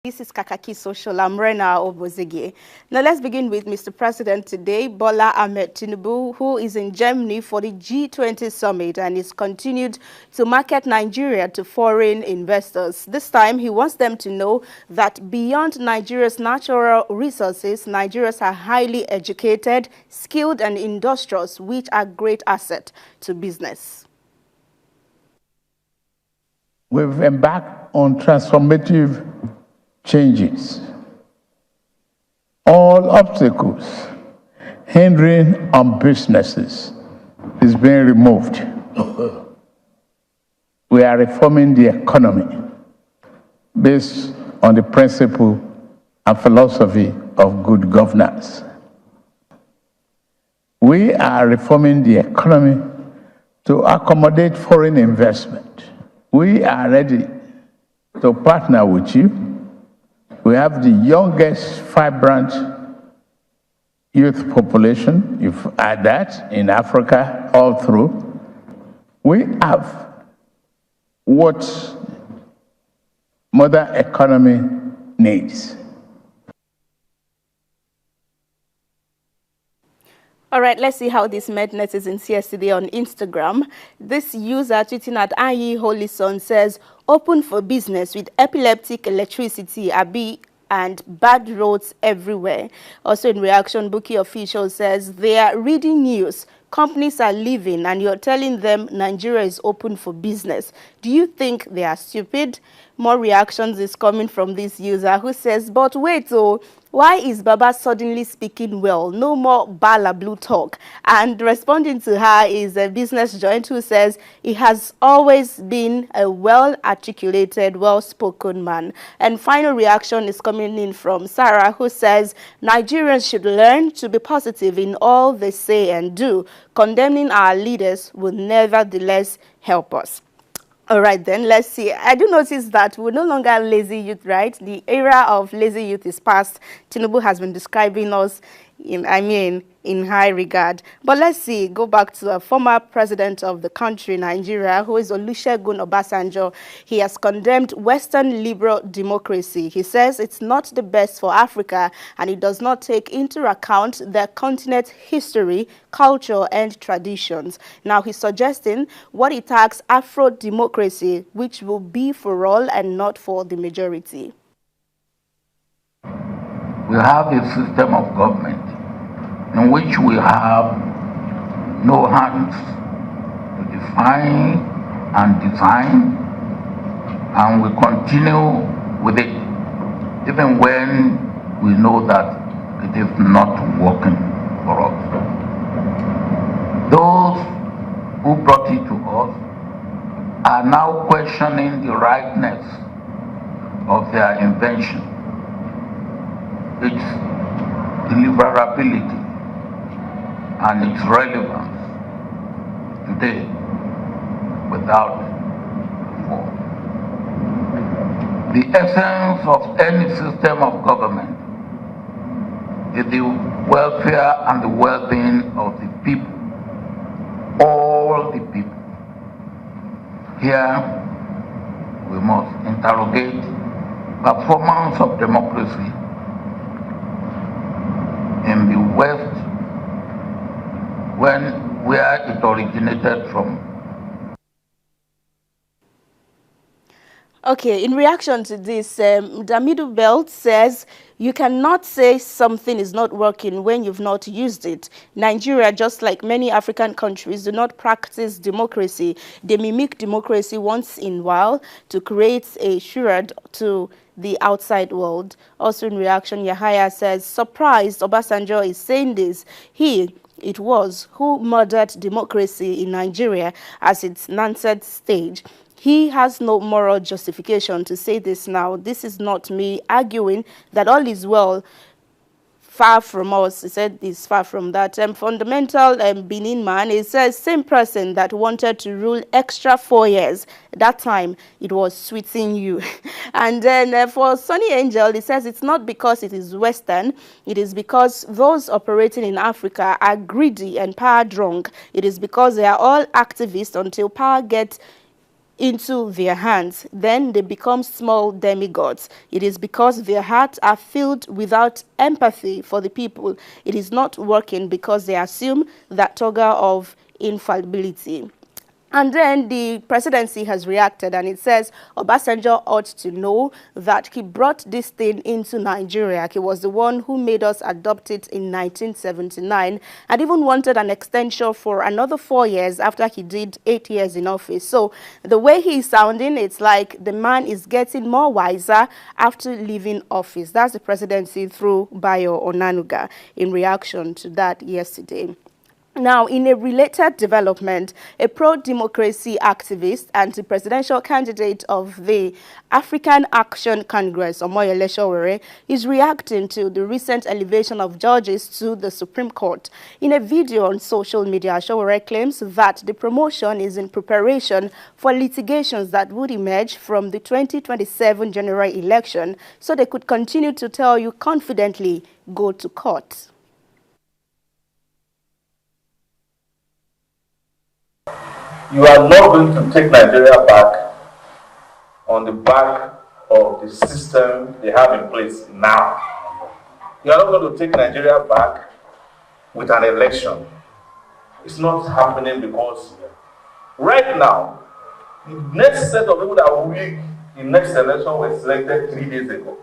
This is Kakaaki Social. I'm Rena Obozeghie. Now let's begin with Mr. President today, Bola Ahmed Tinubu, who is in Germany for the G20 summit and is continued to market Nigeria to foreign investors. This time, he wants them to know that beyond Nigeria's natural resources, Nigerians are highly educated, skilled and industrious, which are great asset to business. We've embarked on transformative changes. All obstacles hindering on businesses is being removed. We are reforming the economy based on the principle and philosophy of good governance. We are reforming the economy to accommodate foreign investment. We are ready to partner with you. We have the youngest vibrant youth population, if add that, in Africa all through. We have what modern economy needs. All right, let's see how this made netizens yesterday on Instagram. This user tweeting at Ayi Holison says, open for business with epileptic electricity, Abi, and bad roads everywhere. Also in reaction, Bookie Official says, they are reading news. Companies are leaving and you're telling them Nigeria is open for business. Do you think they are stupid? More reactions is coming from this user who says, but wait, oh, why is Baba suddenly speaking well? No more Bala Blue talk. And responding to her is a business joint who says he has always been a well-articulated, well-spoken man. And final reaction is coming in from Sarah who says Nigerians should learn to be positive in all they say and do. Condemning our leaders will nevertheless help us. All right, then, let's see. I do notice that we're no longer lazy youth, right? The era of lazy youth is past. Tinubu has been describing us in high regard. But let's see, go back to a former president of the country, Nigeria, who is Olusegun Obasanjo. He has condemned Western liberal democracy. He says it's not the best for Africa and it does not take into account the continent's history, culture, and traditions. Now he's suggesting what he tags Afro-democracy, which will be for all and not for the majority. We have a system of government in which we have no hands to define and design, and we continue with it even when we know that it is not working for us. Those who brought it to us are now questioning the rightness of their invention, its deliverability and its relevance today without reform. The essence of any system of government is the welfare and the well-being of the people, all the people. Here we must interrogate performance of democracy in the West where it originated from. Okay, in reaction to this, Damidu Belt says, you cannot say something is not working when you've not used it. Nigeria, just like many African countries, do not practice democracy. They mimic democracy once in a while to create a charade to the outside world. Also in reaction, Yahaya says, surprised Obasanjo is saying this. It was who murdered democracy in Nigeria as its nascent stage. He has no moral justification to say this now. This is not me arguing that all is well. Far from us, he said this, far from that. Fundamental Benin man, he says, same person that wanted to rule extra 4 years. That time, it was sweeting you. And then for Sunny Angel, he says it's not because it is Western. It is because those operating in Africa are greedy and power drunk. It is because they are all activists until power gets into their hands, then they become small demigods. It is because their hearts are filled without empathy for the people. It is not working because they assume that toga of infallibility. And then the presidency has reacted, and it says Obasanjo ought to know that he brought this thing into Nigeria. He was the one who made us adopt it in 1979 and even wanted an extension for another 4 years after he did 8 years in office. So the way he's sounding, it's like the man is getting more wiser after leaving office. That's the presidency through Bayo Onanuga in reaction to that yesterday. Now, in a related development, a pro-democracy activist and the presidential candidate of the African Action Congress, Sowore, is reacting to the recent elevation of judges to the Supreme Court. In a video on social media, Sowore claims that the promotion is in preparation for litigations that would emerge from the 2027 general election, so they could continue to tell you confidently, go to court. You are not going to take Nigeria back on the back of the system they have in place now. You are not going to take Nigeria back with an election. It's not happening because right now, the next set of people that will win the next election were selected 3 days ago.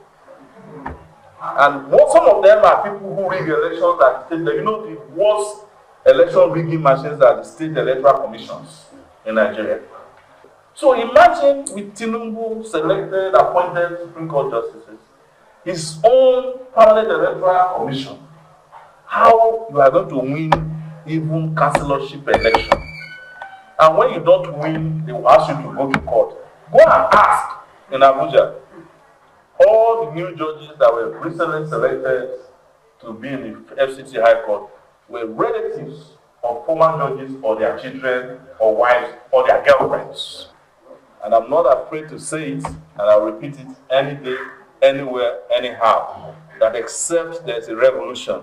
And some of them are people who rig elections at the state level. You know, the worst election rigging machines are the state electoral commissions in Nigeria. So imagine with Tinubu selected, appointed Supreme Court justices, his own permanent electoral commission, how you are going to win even councillorship election. And when you don't win, they will ask you to go to court. Go and ask in Abuja. All the new judges that were recently selected to be in the FCT High Court were relatives of former judges or their children or wives or their girlfriends. And I'm not afraid to say it, and I'll repeat it any day, anywhere, anyhow, that except there's a revolution.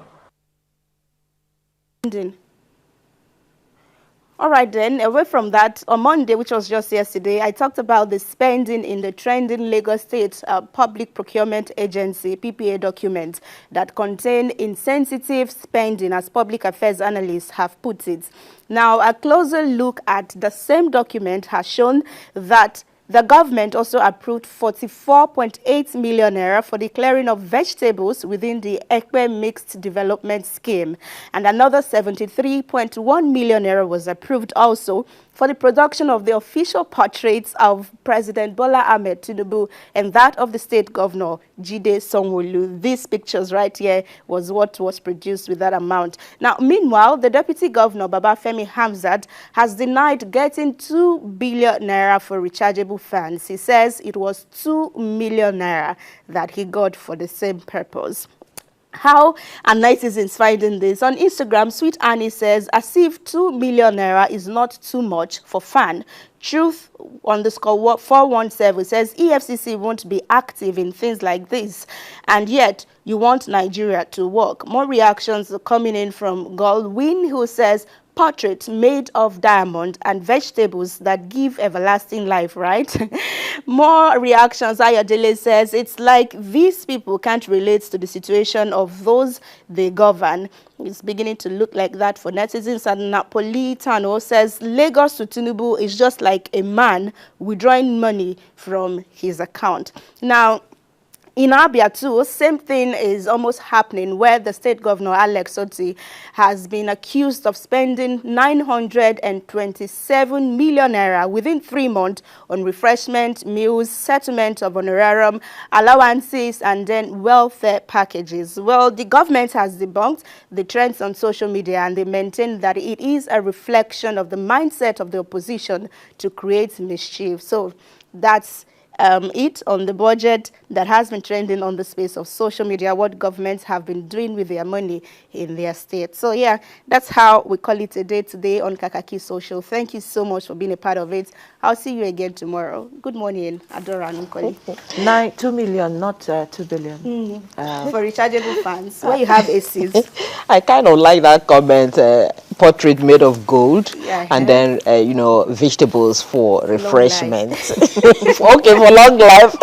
All right, then, away from that, on Monday, which was just yesterday, I talked about the spending in the trending Lagos State Public Procurement Agency, PPA document that contain insensitive spending, as public affairs analysts have put it. Now, a closer look at the same document has shown that the government also approved 44.8 million naira for the clearing of vegetables within the Ekpe Mixed Development Scheme. And another 73.1 million naira was approved also for the production of the official portraits of President Bola Ahmed Tinubu and that of the state governor, Jide Sanwo-Olu. These pictures right here was what was produced with that amount. Now, meanwhile, the deputy governor, Babafemi Hamzat, has denied getting 2 billion naira for rechargeable fans. He says it was 2 million naira that he got for the same purpose. How are netizens finding this? On Instagram, Sweet Annie says, as if 2 million naira is not too much for fan. Truth _ 417 says EFCC won't be active in things like this, and yet you want Nigeria to work. More reactions are coming in from Goldwyn, who says portraits made of diamond and vegetables that give everlasting life, right? More reactions. Ayodele says it's like these people can't relate to the situation of those they govern. It's beginning to look like that for netizens. And Napolitano says Lagos to Tinubu is just like a man withdrawing money from his account. Now, in Abia too, same thing is almost happening, where the state governor, Alex Otti, has been accused of spending 927 million naira within 3 months on refreshment, meals, settlement of honorarium, allowances, and then welfare packages. Well, the government has debunked the trends on social media, and they maintain that it is a reflection of the mindset of the opposition to create mischief. So that's it on the budget that has been trending on the space of social media, what governments have been doing with their money in their state. So yeah, that's how we call it a day today on Kakaaki Social. Thank you so much for being a part of it. I'll see you again tomorrow. Good morning, Adora and Nkoli. 2 million, not 2 billion. For rechargeable fans, where you have ACs. I kind of like that comment. portrait made of gold, Yeah. and then you know, vegetables for refreshment. Okay, for long life.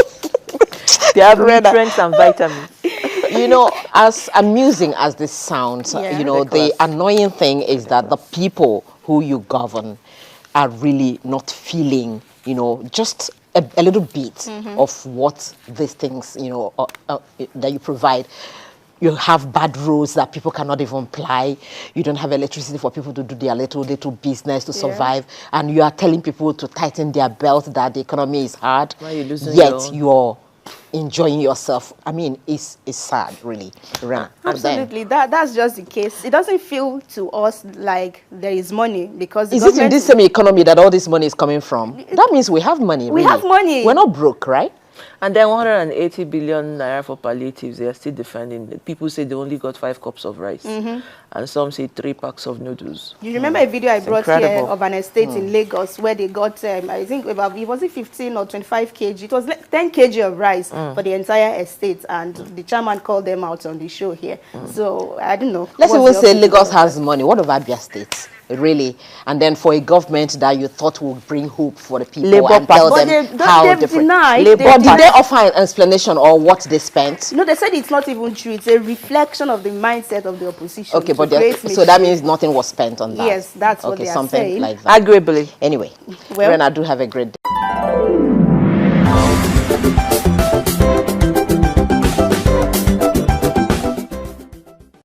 They have nutrients and vitamins. You know, as amusing as this sounds, Yeah. you know, the annoying thing is that the people who you govern are really not feeling, you know, just a little bit of what these things, you know, that you provide. You have bad roads that people cannot even ply. You don't have electricity for people to do their little business to survive. And you are telling people to tighten their belt, that the economy is hard. Why are you losing Yet you're enjoying yourself. I mean, it's sad, really. Absolutely, that's just the case. It doesn't feel to us like there is money, because Is it in this same economy that all this money is coming from? That means we have money. We really. have money. We're not broke, right? And then 180 billion naira for palliatives, they are still defending it. People say they only got 5 cups of rice. And some say 3 packs of noodles. You remember a video I brought here incredible. of an estate in Lagos where they got, I think, about, it was 15 or 25 kg. It was like 10 kg of rice for the entire estate, and the chairman called them out on the show here. So, I don't know. Let's even say Lagos has money. What of Abia State? Really? And then for a government that you thought would bring hope for the people Labour and tell But them they- how they've different. denied- But they've did they denied- offer an explanation or what they spent? No, they said it's not even true. It's a reflection of the mindset of the opposition. Okay, to but create so that mischief. means nothing was spent on that. Yes, that's what okay, they are something saying. like that. Arguably. Anyway, Well- Rena, do have a great day.